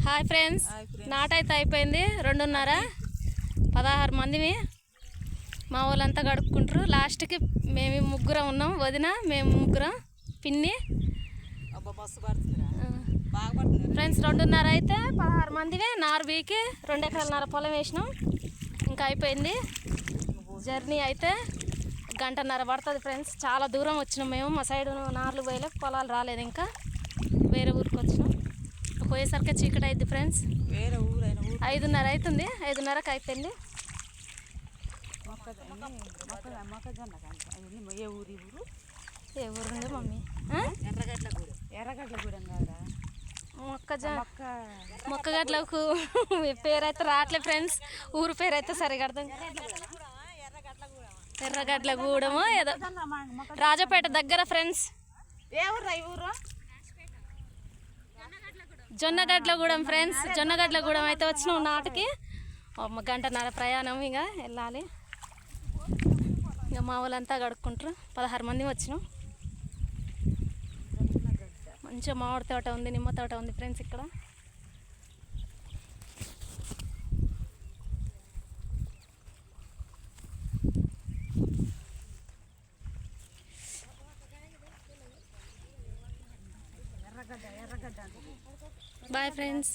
Hi friends, నాటైతే అయిపోయింది. 2:30 16 మందిని మా వాళ్ళంతా గడుపుకుంటారు. లాస్ట్కి మేము ముగ్గురం ఉన్నాం, వదిన మేము ముగ్గురం, పిన్ని. ఫ్రెండ్స్ 2:30 అయితే 16 మందిని నారు బీకి 2 ఎకరాలన్నర పొలం వేసినాం. ఇంకా అయిపోయింది. జర్నీ అయితే 1.5 గంట పడుతుంది ఫ్రెండ్స్. చాలా దూరం వచ్చినాం మేము. మా సైడ్ నార్లు పోయలే, పొలాలు రాలేదు. ఇంకా వేరే ఊరికి వచ్చినాం. పోయేసరికి చీకటి అయింది ఫ్రెండ్స్. వేరే ఊరైన 5:30 అవుతుంది. 5:30కి అయిపోయింది. ఏ ఊరు ఉంది మమ్మీ? ఎర్రగడ్డగూడెం కాదురా, మొక్కగడ్లకు పేరైతే రావట్లే ఫ్రెండ్స్. ఊరు పేరు అయితే సరిగా అర్థం. ఎర్రగడ్లగూడెము ఏదో రాజపేట దగ్గర ఫ్రెండ్స్. ఏ ఊరు ఈ ఊరు? జొన్నగడ్లగూడెం ఫ్రెండ్స్. జొన్నగడ్లగూడెం అయితే వచ్చినాం నాటికి. 1.5 గంట ప్రయాణం. ఇక వెళ్ళాలి. ఇక మా వాళ్ళంతా గడుక్కుంటారు. 16 మంది వచ్చినాం. మంచిగా మామిడి తోట ఉంది, నిమ్మ తోట ఉంది ఫ్రెండ్స్ ఇక్కడ. Bye friends.